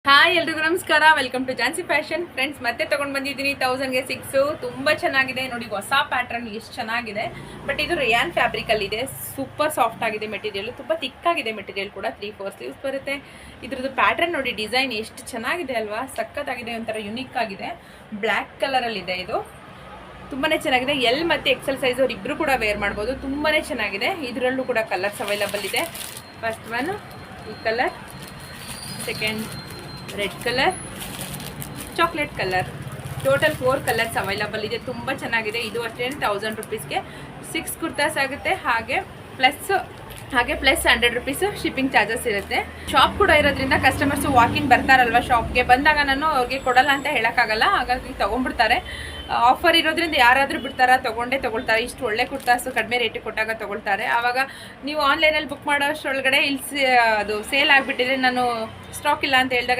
Hi ಎಲ್ರಿಗೂ ನಮಸ್ಕಾರ. Welcome to Jhansi fashion. Friends, ಮತ್ತೆ ತೊಗೊಂಡು ಬಂದಿದ್ದೀನಿ 1000ಗೆ 6. ತುಂಬ ಚೆನ್ನಾಗಿದೆ ನೋಡಿ, ಹೊಸ ಪ್ಯಾಟ್ರನ್ ಎಷ್ಟು ಚೆನ್ನಾಗಿದೆ. ಬಟ್ ಇದು ರಿಯಾನ್ ಫ್ಯಾಬ್ರಿಕಲ್ಲಿದೆ. ಸೂಪರ್ ಸಾಫ್ಟ್ ಆಗಿದೆ ಮೆಟೀರಿಯಲ್, ತುಂಬ ತಿಕ್ಕಾಗಿದೆ ಮೆಟೀರಿಯಲ್ ಕೂಡ. 3/4 ಸ್ಲೀವ್ಸ್ ಬರುತ್ತೆ. ಇದ್ರದ್ದು ಪ್ಯಾಟ್ರನ್ ನೋಡಿ, ಡಿಸೈನ್ ಎಷ್ಟು ಚೆನ್ನಾಗಿದೆ ಅಲ್ವಾ, ಸಖತ್ತಾಗಿದೆ, ಒಂಥರ ಯುನಿಕ್ ಆಗಿದೆ. ಬ್ಲ್ಯಾಕ್ ಕಲರಲ್ಲಿದೆ. ಇದು ತುಂಬಾ ಚೆನ್ನಾಗಿದೆ. ಎಲ್ ಮತ್ತು ಎಕ್ಸೆಲ್ ಸೈಜ್ ಅವ್ರು ಇಬ್ಬರು ಕೂಡ ವೇರ್ ಮಾಡ್ಬೋದು. ತುಂಬಾ ಚೆನ್ನಾಗಿದೆ. ಇದರಲ್ಲೂ ಕೂಡ ಕಲರ್ಸ್ ಅವೈಲಬಲ್ ಇದೆ. ಫಸ್ಟ್ ಒನ್ ಈ colour, second red colour, chocolate colour. Total 4 colours available ಇದೆ. ತುಂಬ ಚೆನ್ನಾಗಿದೆ. ಇದು ಅಷ್ಟೇ 1000 ರುಪೀಸ್ಗೆ 6 ಕುರ್ತಾಸ್ ಆಗುತ್ತೆ. ಹಾಗೆ ಪ್ಲಸ್ 100 ರುಪೀಸ್ ಶಿಪ್ಪಿಂಗ್ ಚಾರ್ಜಸ್ ಇರುತ್ತೆ. ಶಾಪ್ ಕೂಡ ಇರೋದ್ರಿಂದ ಕಸ್ಟಮರ್ಸ್ ವಾಕಿನ್ ಬರ್ತಾರಲ್ವ, ಶಾಪ್ಗೆ ಬಂದಾಗ ನಾನು ಅವ್ರಿಗೆ ಕೊಡಲ್ಲ ಅಂತ ಹೇಳೋಕ್ಕಾಗಲ್ಲ. ಹಾಗಾಗಿ ತೊಗೊಂಡ್ಬಿಡ್ತಾರೆ. ಆಫರ್ ಇರೋದ್ರಿಂದ ಯಾರಾದರೂ ಬಿಡ್ತಾರ, ತೊಗೊಳ್ತಾರೆ. ಇಷ್ಟು ಒಳ್ಳೆ ಕುರ್ತಾಸು ಕಡಿಮೆ ರೇಟಿಗೆ ಕೊಟ್ಟಾಗ ತೊಗೊಳ್ತಾರೆ. ಆವಾಗ ನೀವು ಆನ್ಲೈನಲ್ಲಿ ಬುಕ್ ಮಾಡೋ ಅಷ್ಟರೊಳಗಡೆ ಇಲ್ಲಿ ಅದು ಸೇಲ್ ಆಗಿಬಿಟ್ಟಿದ್ರೆ, ನಾನು ಸ್ಟಾಕ್ ಇಲ್ಲ ಅಂತ ಹೇಳಿದಾಗ